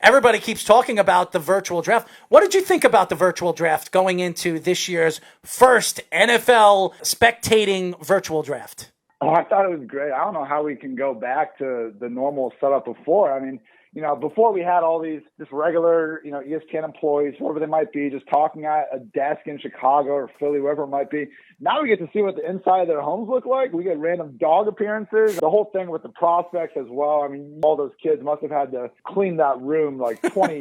everybody keeps talking about the virtual draft. What did you think about the virtual draft going into this year's first NFL spectating virtual draft? Oh, I thought it was great. I don't know how we can go back to the normal setup before. I mean, before we had all these just regular, ESPN employees, whoever they might be, just talking at a desk in Chicago or Philly, wherever it might be. Now we get to see what the inside of their homes look like. We get random dog appearances. The whole thing with the prospects as well. I mean, all those kids must have had to clean that room like 20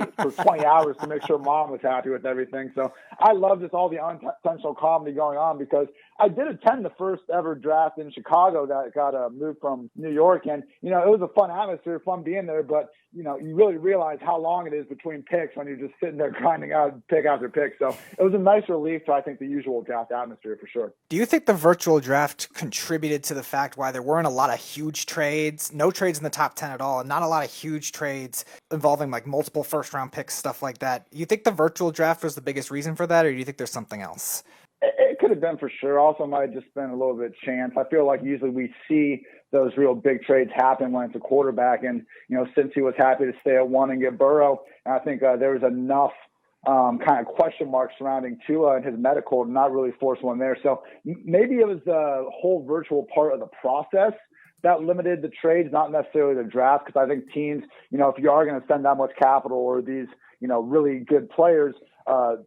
hours to make sure mom was happy with everything. So I love just all the unintentional comedy going on, because I did attend the first ever draft in Chicago that got moved from New York. And, it was a fun atmosphere, fun being there. But, you really realize how long it is between picks when you're just sitting there grinding out pick after pick. So it was a nice relief to, I think, the usual draft atmosphere for sure. Do you think the virtual draft contributed to the fact why there weren't a lot of huge trades, no trades in the top 10 at all, and not a lot of huge trades involving like multiple first-round picks, stuff like that? You think the virtual draft was the biggest reason for that, or do you think there's something else? It could have been for sure. Also might have just been a little bit chance. I feel like usually we see those real big trades happen when it's a quarterback. And, since he was happy to stay at one and get Burrow, and I think there was enough kind of question marks surrounding Tua and his medical to not really force one there. So maybe it was the whole virtual part of the process that limited the trades, not necessarily the draft, because I think teams, if you are going to spend that much capital or these, really good players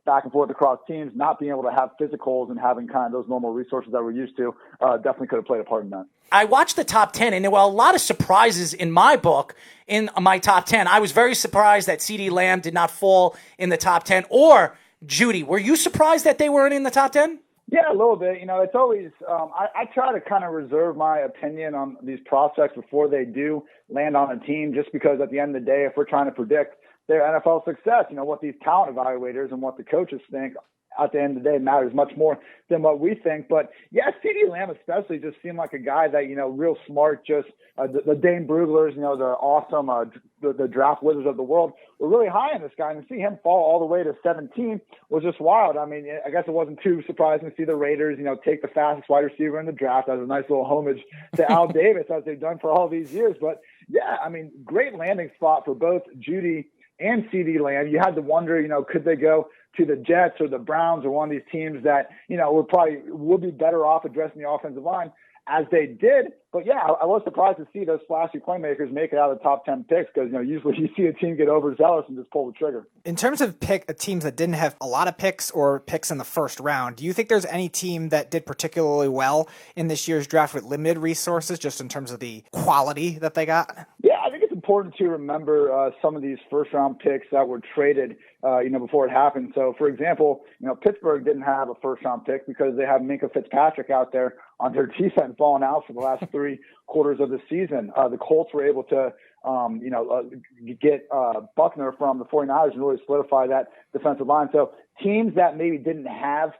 back and forth across teams, not being able to have physicals and having kind of those normal resources that we're used to definitely could have played a part in that. I watched the top 10, and there were a lot of surprises in my book, in my top 10. I was very surprised that CeeDee Lamb did not fall in the top 10, or Judy. Were you surprised that they weren't in the top 10? Yeah, a little bit. It's always I try to kind of reserve my opinion on these prospects before they do land on a team, just because at the end of the day, if we're trying to predict their NFL success, what these talent evaluators and what the coaches think at the end of the day matters much more than what we think. But yeah, CeeDee Lamb especially just seemed like a guy that, real smart, just the Dane Bruglers, the awesome, the draft wizards of the world were really high on this guy. And to see him fall all the way to 17 was just wild. I mean, I guess it wasn't too surprising to see the Raiders, take the fastest wide receiver in the draft as a nice little homage to Al Davis, as they've done for all these years. But yeah, I mean, great landing spot for both Judy and CeeDee Lamb. You had to wonder, could they go to the Jets or the Browns or one of these teams that, would be better off addressing the offensive line, as they did. But yeah, I was surprised to see those flashy playmakers make it out of the top 10 picks, because, usually you see a team get overzealous and just pull the trigger. In terms of teams that didn't have a lot of picks or picks in the first round, do you think there's any team that did particularly well in this year's draft with limited resources, just in terms of the quality that they got? Yeah, I think it's important to remember some of these first-round picks that were traded, before it happened. So, for example, Pittsburgh didn't have a first-round pick because they have Minkah Fitzpatrick out there on their defense balling out for the last 3 quarters of the season. The Colts were able to, get Buckner from the 49ers and really solidify that defensive line. So teams that maybe didn't have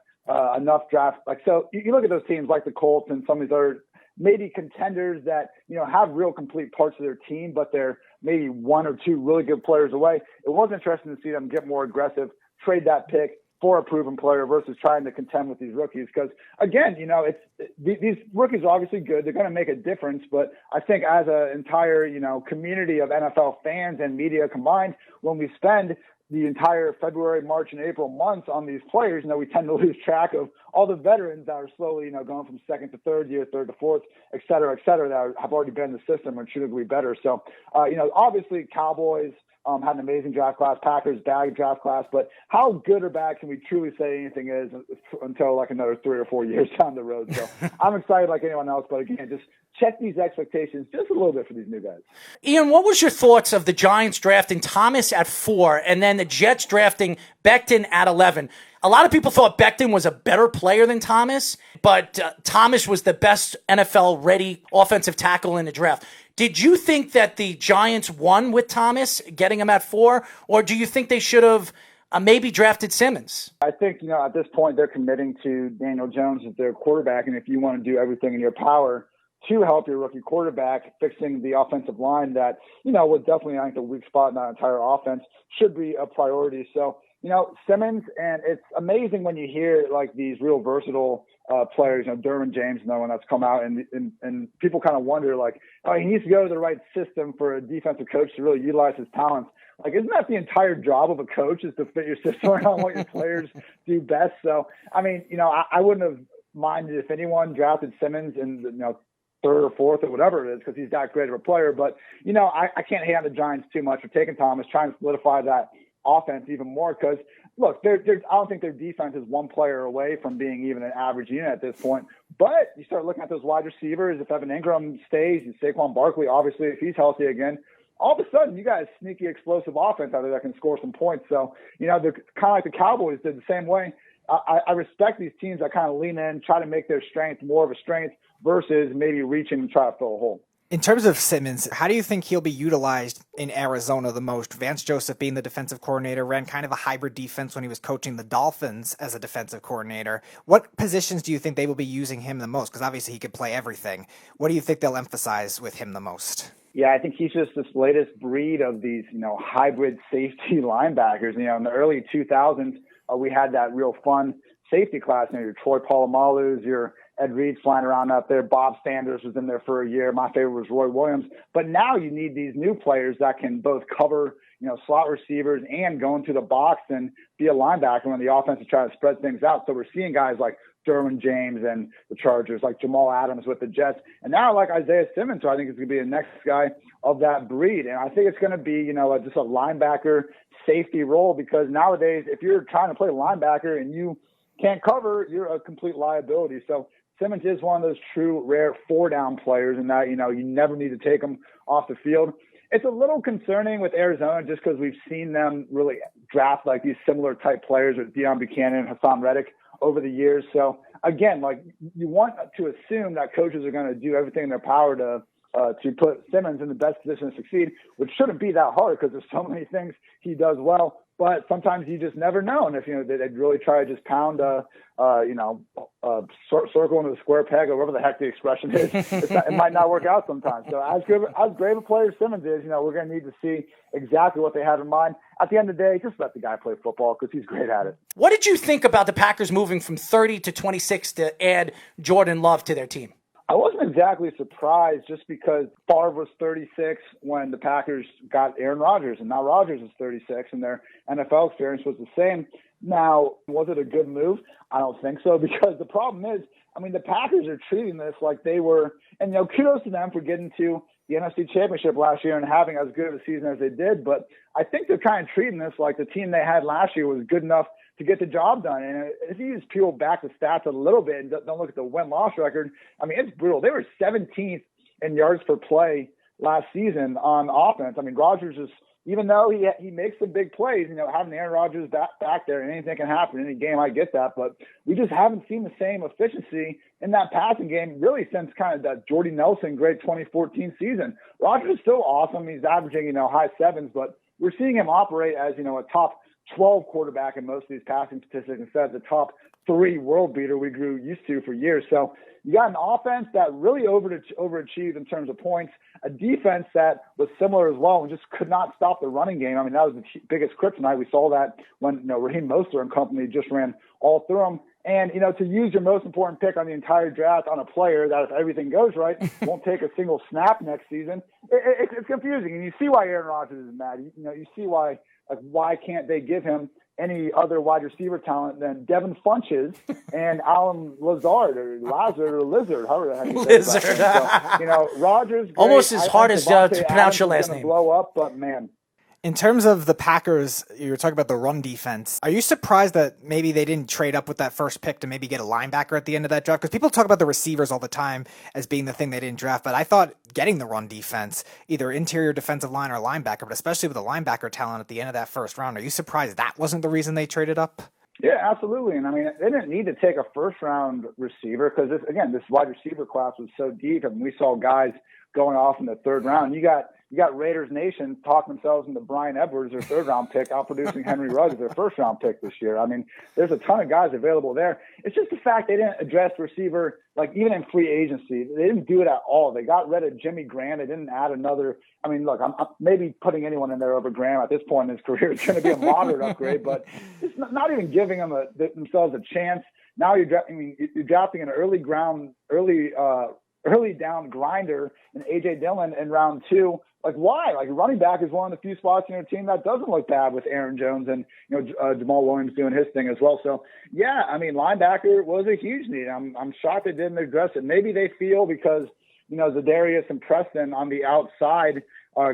enough draft, so you look at those teams like the Colts and some of these other maybe contenders that, have real complete parts of their team, but they're maybe 1 or 2 really good players away. It was interesting to see them get more aggressive, trade that pick for a proven player versus trying to contend with these rookies. Because again, these rookies are obviously good. They're going to make a difference. But I think as an entire, community of NFL fans and media combined, when we spend the entire February, March, and April months on these players, we tend to lose track of all the veterans that are slowly, going from second to third year, third to fourth, et cetera, that have already been in the system and should be better. So, obviously Cowboys had an amazing draft class, Packers bad draft class, but how good or bad can we truly say anything is until like another 3 or 4 years down the road? So I'm excited like anyone else, but again, just check these expectations just a little bit for these new guys. Ian, what was your thoughts of the Giants drafting Thomas at 4 and then the Jets drafting Becton at 11? A lot of people thought Becton was a better player than Thomas, but Thomas was the best NFL-ready offensive tackle in the draft. Did you think that the Giants won with Thomas, getting him at 4, or do you think they should have maybe drafted Simmons? I think, at this point they're committing to Daniel Jones as their quarterback, and if you want to do everything in your power to help your rookie quarterback, fixing the offensive line that, was definitely, I think, the weak spot in that entire offense should be a priority. So, Simmons, and it's amazing when you hear like these real versatile players, Derwin James, another one that's come out, and people kind of wonder like, oh, he needs to go to the right system for a defensive coach to really utilize his talents. Like, isn't that the entire job of a coach, is to fit your system around what your players do best? So, I mean, I wouldn't have minded if anyone drafted Simmons in third or fourth or whatever it is, because he's that great of a player. But, I can't hate on the Giants too much for taking Thomas, trying to solidify that offense even more, because look, I don't think their defense is one player away from being even an average unit at this point. But you start looking at those wide receivers. If Evan Ingram stays, and Saquon Barkley, obviously, if he's healthy again, all of a sudden you got a sneaky, explosive offense out there that can score some points. So, they're kind of like the Cowboys did the same way. I respect these teams that kind of lean in, try to make their strength more of a strength versus maybe reaching and try to fill a hole. In terms of Simmons, how do you think he'll be utilized in Arizona the most? Vance Joseph, being the defensive coordinator, ran kind of a hybrid defense when he was coaching the Dolphins as a defensive coordinator. What positions do you think they will be using him the most? Because obviously he could play everything. What do you think they'll emphasize with him the most? Yeah, I think he's just this latest breed of these, hybrid safety linebackers. In the early 2000s, we had that real fun safety class. Your Troy Polamalu's, your Ed Reed's flying around out there. Bob Sanders was in there for a year. My favorite was Roy Williams. But now you need these new players that can both cover, slot receivers and go into the box and be a linebacker when the offense is trying to spread things out. So we're seeing guys like Derwin James and the Chargers, like Jamal Adams with the Jets, and now like Isaiah Simmons, who I think is going to be the next guy of that breed. And I think it's going to be, just a linebacker safety role, because nowadays, if you're trying to play linebacker and you can't cover, you're a complete liability. So Simmons is one of those true rare 4-down players, and that, you never need to take him off the field. It's a little concerning with Arizona just because we've seen them really draft like these similar type players with Deion Buchanan and Hassan Reddick over the years. So again, like, you want to assume that coaches are going to do everything in their power to put Simmons in the best position to succeed, which shouldn't be that hard because there's so many things he does well. But sometimes you just never know. And if, they'd really try to just pound circle into the square peg or whatever the heck the expression is, it might not work out sometimes. So as great a player as Simmons is, we're going to need to see exactly what they have in mind. At the end of the day, just let the guy play football because he's great at it. What did you think about the Packers moving from 30 to 26 to add Jordan Love to their team? I wasn't exactly surprised, just because Favre was 36 when the Packers got Aaron Rodgers, and now Rodgers is 36, and their NFL experience was the same. Now, was it a good move? I don't think so, because the problem is, the Packers are treating this like they were, and kudos to them for getting to the NFC Championship last year and having as good of a season as they did, but I think they're kind of treating this like the team they had last year was good enough to get the job done. And if you just peel back the stats a little bit and don't look at the win-loss record, it's brutal. They were 17th in yards per play last season on offense. Rodgers is, even though he makes some big plays, having Aaron Rodgers back there, and anything can happen in any game, I get that. But we just haven't seen the same efficiency in that passing game really since kind of that Jordy Nelson great 2014 season. Rodgers is still awesome. He's averaging, high sevens, but we're seeing him operate as, a top 12 quarterback in most of these passing statistics instead of the top 3 world beater we grew used to for years. So you got an offense that really overachieved in terms of points, a defense that was similar as well and just could not stop the running game. That was the biggest kryptonite. We saw that when Raheem Mostert and company just ran all through them. And, to use your most important pick on the entire draft on a player that, if everything goes right, won't take a single snap next season, it's confusing. And you see why Aaron Rodgers is mad. You see why can't they give him any other wide receiver talent than Devin Funches and Alan Lazard or Lazard or Lizard, however the heck you say Lizard. So, Rodgers, great. Almost as hard as to pronounce your last name. Blow up, but man. In terms of the Packers, you were talking about the run defense. Are you surprised that maybe they didn't trade up with that first pick to maybe get a linebacker at the end of that draft? Because people talk about the receivers all the time as being the thing they didn't draft, but I thought getting the run defense, either interior defensive line or linebacker, but especially with the linebacker talent at the end of that first round, are you surprised that wasn't the reason they traded up? Yeah, absolutely. And they didn't need to take a first-round receiver because, this wide receiver class was so deep. We saw guys going off in the third round. You got you got Raiders Nation talking themselves into Brian Edwards, their third-round pick, outproducing Henry Ruggs, their first-round pick this year. I mean, there's a ton of guys available there. It's just the fact they didn't address receiver, like even in free agency. They didn't do it at all. They got rid of Jimmy Graham. They didn't add another. I mean, look, I'm maybe putting anyone in there over Graham at this point in his career. It's going to be a moderate upgrade, but it's not even giving them themselves a chance. Now you're drafting an early down grinder in A.J. Dillon in round 2. Like, why? Like, running back is one of the few spots in your team that doesn't look bad with Aaron Jones and, Jamal Williams doing his thing as well. So, yeah, I mean, linebacker was a huge need. I'm shocked they didn't address it. Maybe they feel because, Zadarius and Preston on the outside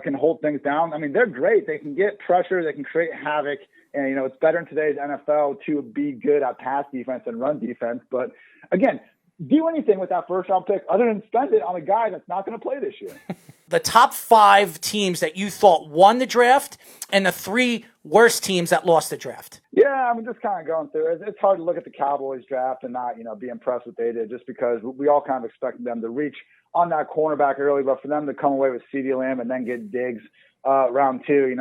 can hold things down. I mean, they're great. They can get pressure. They can create havoc. And, it's better in today's NFL to be good at pass defense and run defense. But, again, do anything with that first-round pick other than spend it on a guy that's not going to play this year. The top 5 teams that you thought won the draft and the 3 worst teams that lost the draft. Yeah, I'm just kind of going through it. It's hard to look at the Cowboys draft and not, be impressed with what they did just because we all kind of expected them to reach on that cornerback early, but for them to come away with CeeDee Lamb and then get Diggs round 2,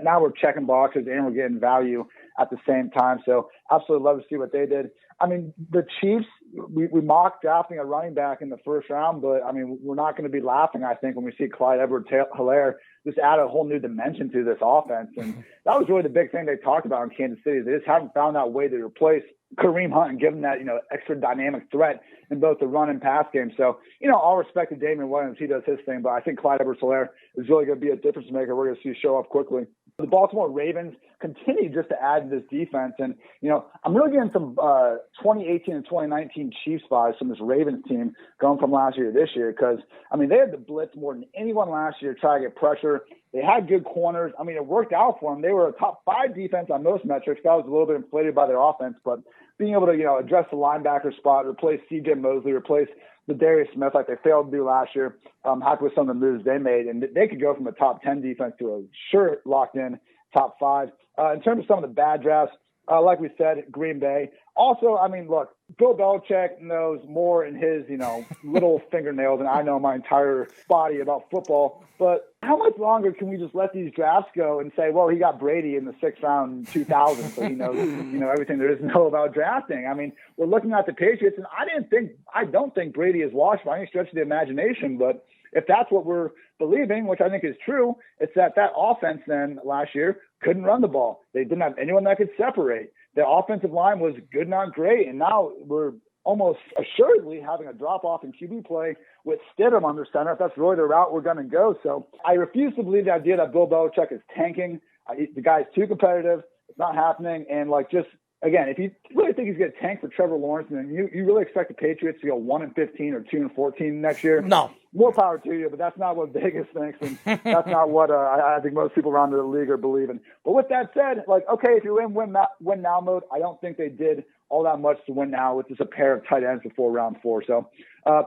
now we're checking boxes and we're getting value at the same time. So absolutely love to see what they did. I mean, the Chiefs, we mocked drafting a running back in the first round, but I mean, we're not going to be laughing, I think, when we see Clyde Edwards-Helaire just add a whole new dimension to this offense. And that was really the big thing they talked about in Kansas City. They just haven't found that way to replace Kareem Hunt and give him that, extra dynamic threat in both the run and pass game. So, all respect to Damian Williams. He does his thing, but I think Clyde Edwards-Helaire is really going to be a difference maker. We're going to see show up quickly. The Baltimore Ravens continue just to add to this defense. And, I'm really getting some 2018 and 2019 Chiefs vibes from this Ravens team going from last year to this year because, they had to blitz more than anyone last year to try to get pressure. They had good corners. It worked out for them. They were a top 5 defense on most metrics. That was a little bit inflated by their offense, but being able to, address the linebacker spot, replace C.J. Mosley, replace the Darius Smith like they failed to do last year, happy with some of the moves they made. And they could go from a top 10 defense to a sure locked in top 5. In terms of some of the bad drafts, like we said, Green Bay. Also, look, Bill Belichick knows more in his, little fingernails than I know my entire body about football. But how much longer can we just let these drafts go and say, well, he got Brady in the 6th round in 2000, so he knows, everything there is to know about drafting. We're looking at the Patriots, and I don't think Brady is washed by any stretch of the imagination. But if that's what we're believing, which I think is true, it's that offense then last year couldn't run the ball. They didn't have anyone that could separate. The offensive line was good, not great, and now we're almost assuredly having a drop-off in QB play with Stidham under center, if that's really the route we're going to go. So I refuse to believe the idea that Bill Belichick is tanking. The guy's too competitive. It's not happening. And, again, if you really think he's going to tank for Trevor Lawrence, then you really expect the Patriots to go 1-15 or 2-14 next year. No. More power to you, but that's not what Vegas thinks, and that's not what I think most people around the league are believing. But with that said, okay, if you're in win now mode, I don't think they did all that much to win now with just a pair of tight ends before round 4. So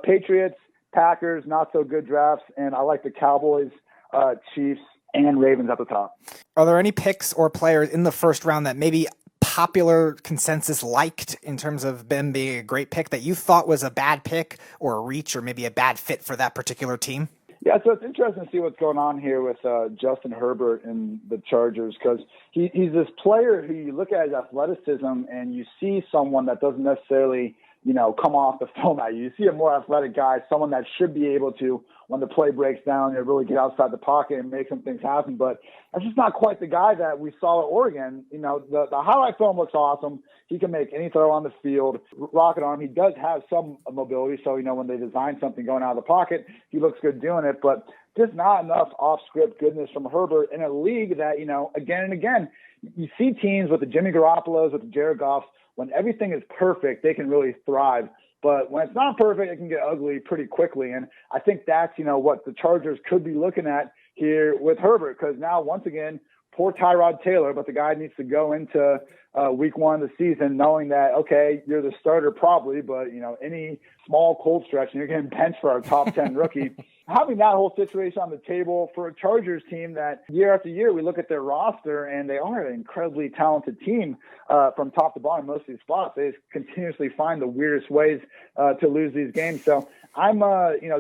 Patriots, Packers, not so good drafts, and I like the Cowboys, Chiefs, and Ravens at the top. Are there any picks or players in the first round that maybe popular consensus liked in terms of them being a great pick that you thought was a bad pick or a reach or maybe a bad fit for that particular team? Yeah, so it's interesting to see what's going on here with Justin Herbert and the Chargers because he's this player who you look at his athleticism and you see someone that doesn't necessarily, come off the film at you. You see a more athletic guy, someone that should be able to, when the play breaks down, really get outside the pocket and make some things happen. But that's just not quite the guy that we saw at Oregon. The highlight film looks awesome. He can make any throw on the field, rocket arm. He does have some mobility. So, when they design something going out of the pocket, he looks good doing it. But just not enough off-script goodness from Herbert in a league that, again and again, you see teams with the Jimmy Garoppolos, with the Jared Goffs, when everything is perfect, they can really thrive. But when it's not perfect, it can get ugly pretty quickly. And I think that's, what the Chargers could be looking at here with Herbert, because now, once again, poor Tyrod Taylor, but the guy needs to go into week one of the season knowing that, okay, you're the starter probably, but, any small cold stretch and you're getting benched for our top 10 rookie. Having that whole situation on the table for a Chargers team that year after year we look at their roster and they are an incredibly talented team from top to bottom, most of these spots. They just continuously find the weirdest ways to lose these games. So I'm,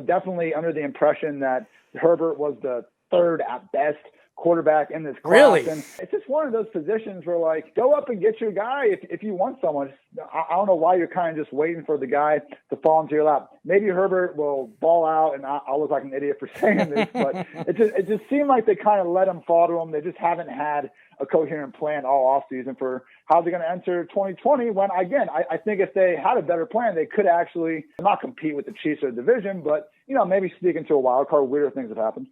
definitely under the impression that Herbert was the third at best quarterback in this class. Really? And it's just one of those positions where, like, go up and get your guy if you want someone. I don't know why you're kind of just waiting for the guy to fall into your lap. Maybe Herbert will ball out, and I'll look like an idiot for saying this, but it just seemed like they kind of let him fall to him. They just haven't had a coherent plan all offseason for how they're going to enter 2020 when, again, I think if they had a better plan, they could actually not compete with the Chiefs or the division, but, maybe sneak into a wild card. Weirder things have happened.